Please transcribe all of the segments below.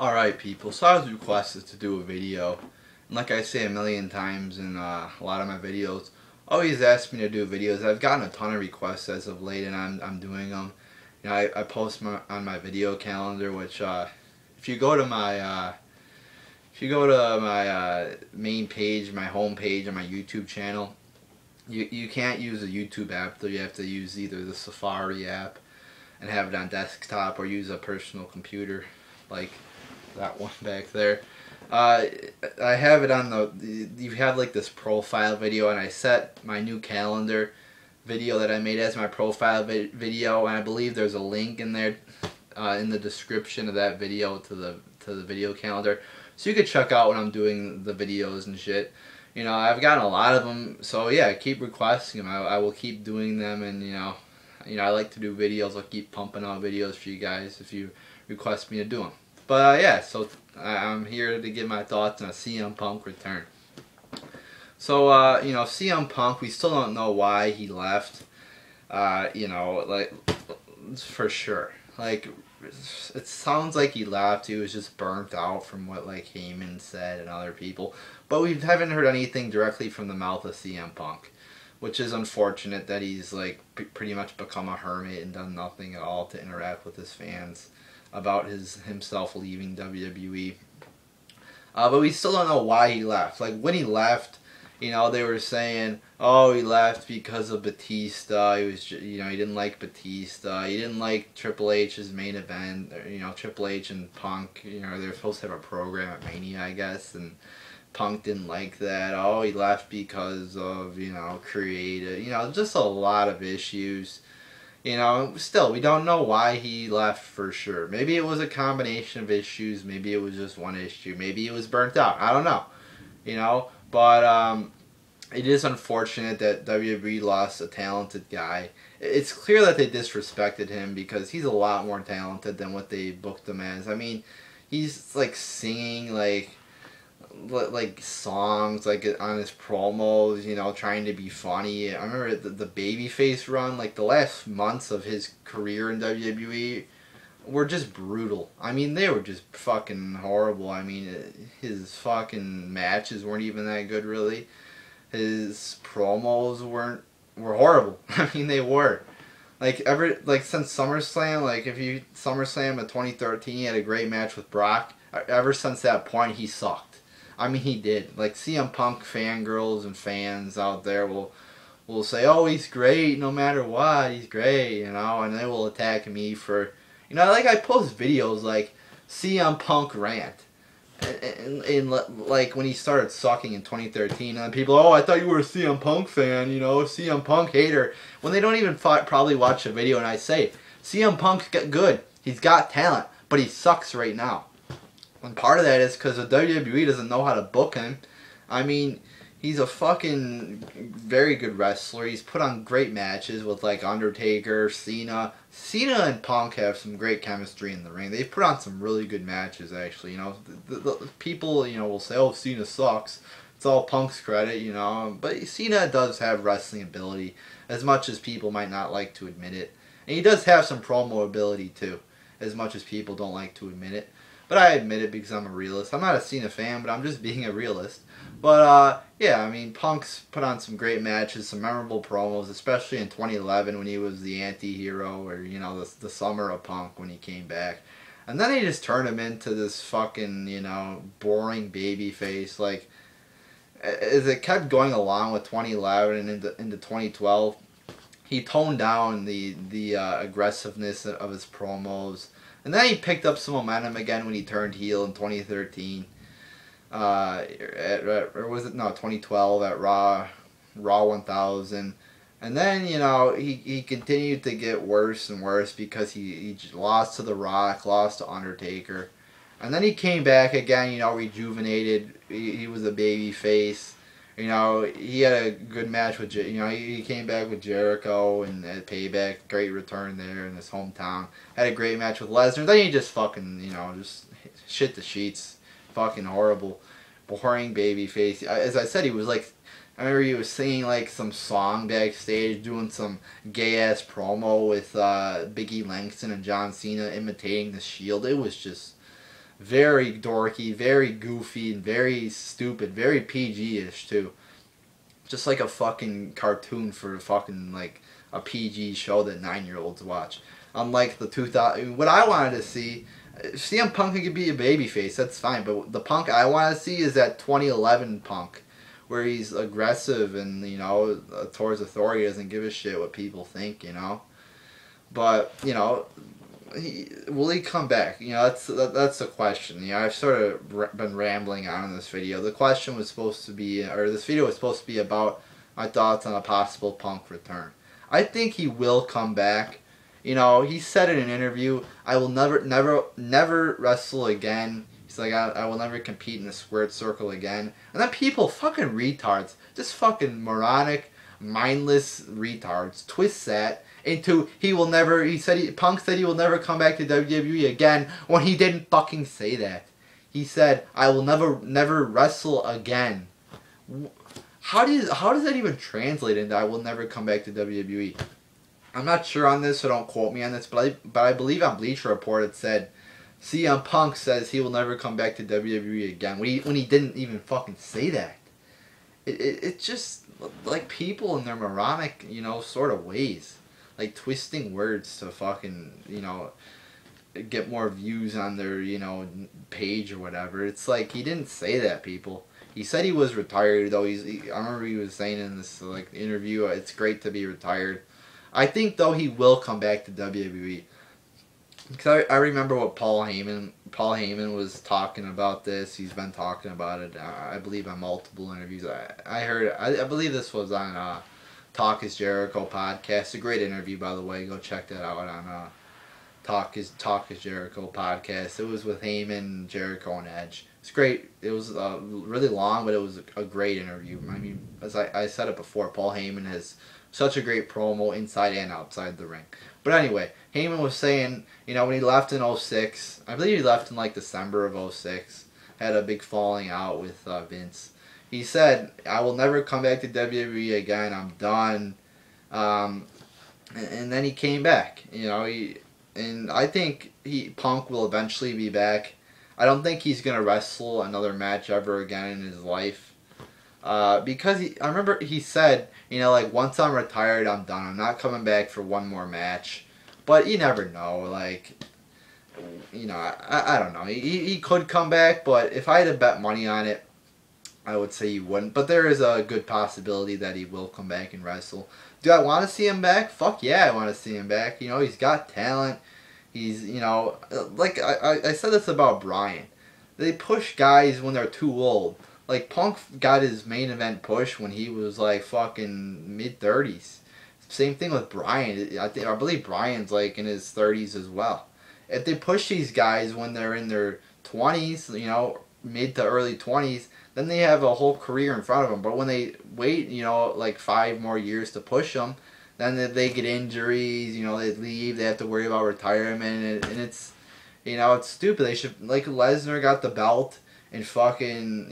Alright people, so I was requested to do a video, and like I say a million times in a lot of my videos, always ask me to do videos. I've gotten a ton of requests as of late and I'm doing them. You know, I post on my video calendar, which if you go to my main page, my home page on my YouTube channel, you can't use a YouTube app though. You have to use either the Safari app and have it on desktop or use a personal computer like that one back there. I have it on you have like this profile video, and I set my new calendar video that I made as my profile video, and I believe there's a link in there in the description of that video to the video calendar, so you could check out when I'm doing the videos and shit. You know, I've gotten a lot of them, so yeah, keep requesting them. I will keep doing them, and you know, I like to do videos. I'll keep pumping out videos for you guys if you request me to do them. But yeah, so I'm here to give my thoughts on a CM Punk return. So you know, CM Punk, we still don't know why he left. You know, like for sure. Like it sounds like he left. He was just burnt out from what like Heyman said and other people. But we haven't heard anything directly from the mouth of CM Punk, which is unfortunate that he's like pretty much become a hermit and done nothing at all to interact with his fans about himself leaving WWE. But we still don't know why he left. Like when he left, you know, they were saying, oh, he left because of Batista. He was, you know, he didn't like Batista. He didn't like Triple H's main event. You know, Triple H and Punk. You know, they were supposed to have a program at Mania, I guess, and Punk didn't like that. Oh, he left because of, you know, creative. You know, just a lot of issues. You know, still, we don't know why he left for sure. Maybe it was a combination of issues. Maybe it was just one issue. Maybe he was burnt out. I don't know. You know, but it is unfortunate that WWE lost a talented guy. It's clear that they disrespected him because he's a lot more talented than what they booked him as. I mean, he's like singing like songs like on his promos, you know, trying to be funny. I remember the babyface run, like the last months of his career in WWE were just brutal. I mean, they were just fucking horrible. I mean, his fucking matches weren't even that good, really. His promos were horrible. I mean, they were. Like since SummerSlam, like if you SummerSlam in 2013, he had a great match with Brock. Ever since that point, he sucked. I mean, he did. Like CM Punk fangirls and fans out there will say, "Oh, he's great, no matter what, he's great," you know, and they will attack me for, you know, like I post videos like CM Punk rant, and like when he started sucking in 2013, and people, oh, I thought you were a CM Punk fan, you know, CM Punk hater, when they don't even probably watch the video, and I say, CM Punk's good, he's got talent, but he sucks right now. And part of that is because the WWE doesn't know how to book him. I mean, he's a fucking very good wrestler. He's put on great matches with like Undertaker, Cena. Cena and Punk have some great chemistry in the ring. They've put on some really good matches, actually. You know, the people, you know, will say, "Oh, Cena sucks." It's all Punk's credit, you know. But Cena does have wrestling ability, as much as people might not like to admit it. And he does have some promo ability too, as much as people don't like to admit it. But I admit it because I'm a realist. I'm not a Cena fan, but I'm just being a realist. But yeah, I mean, Punk's put on some great matches, some memorable promos, especially in 2011 when he was the anti-hero, or, you know, the summer of Punk when he came back. And then they just turned him into this fucking, you know, boring babyface. Like, as it kept going along with 2011 and into 2012, he toned down the aggressiveness of his promos. And then he picked up some momentum again when he turned heel in 2013. Or was it, no, 2012 at Raw 1000. And then, you know, he continued to get worse and worse because he lost to The Rock, lost to Undertaker. And then he came back again, you know, rejuvenated. He was a baby face. You know, he had a good match with, you know, he came back with Jericho and at Payback. Great return there in his hometown. Had a great match with Lesnar. Then he just fucking, you know, just shit the sheets. Fucking horrible. Boring baby face. As I said, he was like, I remember he was singing like some song backstage, doing some gay-ass promo with Big E Langston and John Cena imitating the Shield. It was just Very dorky, very goofy, and very stupid, very PG-ish too. Just like a fucking cartoon for fucking like a PG show that 9-year-olds watch. Unlike the 2000, what I wanted to see, CM Punk could be a babyface, that's fine. But the Punk I want to see is that 2011 Punk, where he's aggressive and towards authority, doesn't give a shit what people think, But will he come back? That's the question. I've sort of been rambling on in this video. The question was supposed to be, or this video was supposed to be about my thoughts on a possible Punk return. I think he will come back. He said in an interview, "I will never wrestle again." He's like, I will never compete in the squared circle again. And then people, fucking retards, just fucking moronic, mindless retards, twist that into Punk said he will never come back to WWE again when he didn't fucking say that. He said, "I will never wrestle again." How does that even translate into "I will never come back to WWE"? I'm not sure on this, so don't quote me on this, but I believe on Bleacher Report it said CM Punk says he will never come back to WWE again when he didn't even fucking say that. It's just like people in their moronic, sort of ways. Like twisting words to fucking, get more views on their, page or whatever. It's like he didn't say that, people. He said he was retired, though. I remember he was saying in this interview, it's great to be retired. I think though he will come back to WWE. Because I remember what Paul Heyman was talking about this. He's been talking about it, I believe, on multiple interviews. I believe this was on Talk Is Jericho podcast. A great interview, by the way. Go check that out on Talk Is Jericho podcast. It was with Heyman, Jericho, and Edge. It's great. It was really long, but it was a great interview. I mean, as I said it before, Paul Heyman has such a great promo inside and outside the ring. But anyway, Heyman was saying, when he left in 06, I believe he left in like December of 06, had a big falling out with Vince. He said, "I will never come back to WWE again. I'm done." And then he came back. And I think Punk will eventually be back. I don't think he's gonna wrestle another match ever again in his life. Because I remember he said, once I'm retired, I'm done. I'm not coming back for one more match. But you never know. I don't know. He could come back, but if I had to bet money on it, I would say he wouldn't. But there is a good possibility that he will come back and wrestle. Do I want to see him back? Fuck yeah, I want to see him back. He's got talent. He's, like I said this about Bryan. They push guys when they're too old. Like, Punk got his main event push when he was, fucking mid-30s. Same thing with Bryan. I believe Bryan's, in his 30s as well. If they push these guys when they're in their 20s, mid to early 20s, then they have a whole career in front of them. But when they wait, 5 more years to push them, then they get injuries, they leave, they have to worry about retirement, and it's, it's stupid. They should, Lesnar got the belt in fucking,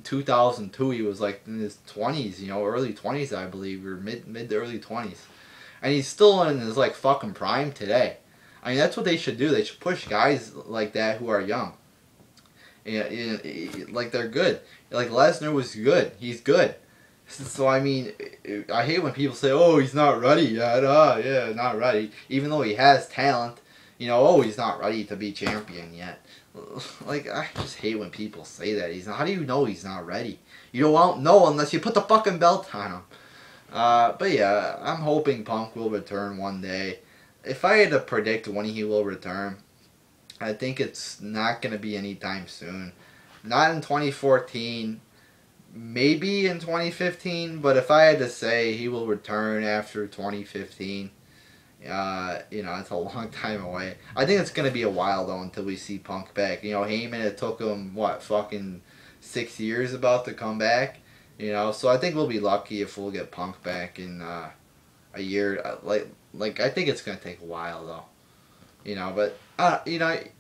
2002, he was in his 20s, early 20s, I believe, or mid to early 20s. And he's still in his, fucking prime today. I mean, that's what they should do. They should push guys like that who are young. They're good. Lesnar was good. He's good. So, I mean, I hate when people say, "Oh, he's not ready yet." Yeah, not ready. Even though he has talent, "Oh, he's not ready to be champion yet." I just hate when people say that. How do you know he's not ready? You won't know unless you put the fucking belt on him. But yeah, I'm hoping Punk will return one day. If I had to predict when he will return, I think it's not going to be anytime soon. Not in 2014. Maybe in 2015. But if I had to say he will return after 2015, it's a long time away. I think it's going to be a while, though, until we see Punk back. Heyman, it took him, fucking 6 years about to come back. So I think we'll be lucky if we'll get Punk back in a year. I think it's going to take a while, though. But, I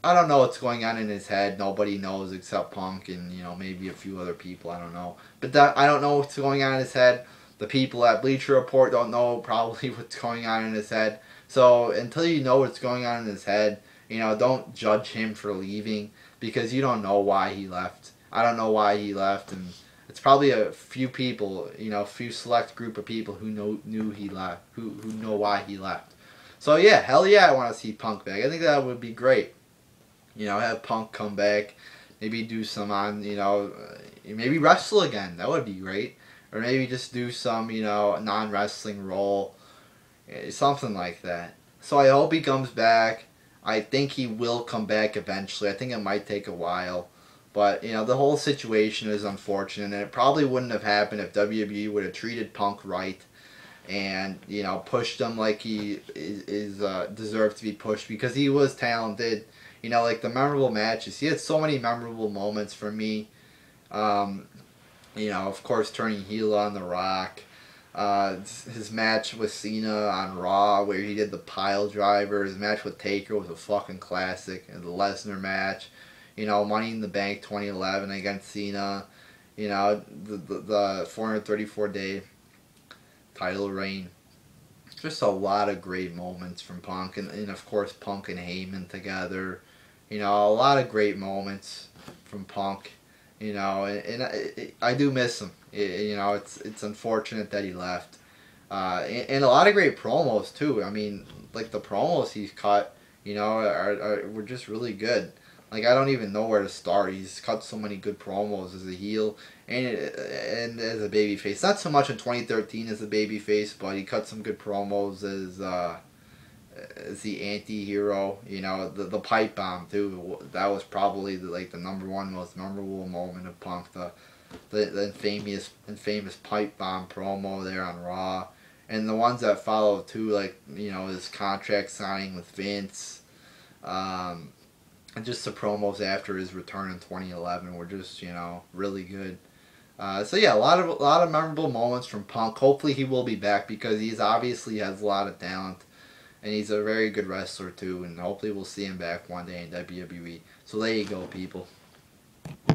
don't know what's going on in his head. Nobody knows except Punk and, maybe a few other people. I don't know. But I don't know what's going on in his head. The people at Bleacher Report don't know probably what's going on in his head. So until you know what's going on in his head, You know, don't judge him for leaving because you don't know why he left. I don't know why he left, and it's probably a few people, you know, a few select group of people who knew he left, who know why he left. So yeah, hell yeah, I want to see Punk back. I think that would be great. You know, have Punk come back, maybe do some on, you know, maybe wrestle again. That would be great. Or maybe just do some, you know, non-wrestling role, something like that. So I hope he comes back. I think he will come back eventually. I think it might take a while. But, you know, the whole situation is unfortunate, and it probably wouldn't have happened if WWE would have treated Punk right and, you know, pushed him like he is deserved to be pushed because he was talented. You know, like the memorable matches. He had so many memorable moments for me. Um, you know, of course, turning heel on The Rock. His match with Cena on Raw, where he did the pile driver. His match with Taker was a fucking classic. And the Lesnar match. You know, Money in the Bank 2011 against Cena. You know, the 434-day title reign. Just a lot of great moments from Punk. And of course, Punk and Heyman together. You know, a lot of great moments from Punk. You know, and I do miss him. You know, it's unfortunate that he left. And a lot of great promos too. I mean, like the promos he's cut, you know, were just really good. Like I don't even know where to start. He's cut so many good promos as a heel and as a babyface. Not so much in 2013 as a babyface, but he cut some good promos as the anti-hero. You know, the pipe bomb too. That was probably the number one most memorable moment of Punk. The infamous pipe bomb promo there on Raw, and the ones that followed too, like, you know, his contract signing with Vince, and just the promos after his return in 2011 were just, you know, really good. So yeah, a lot of memorable moments from Punk. Hopefully he will be back because he's obviously has a lot of talent. And he's a very good wrestler too, and hopefully we'll see him back one day in WWE. So there you go, people.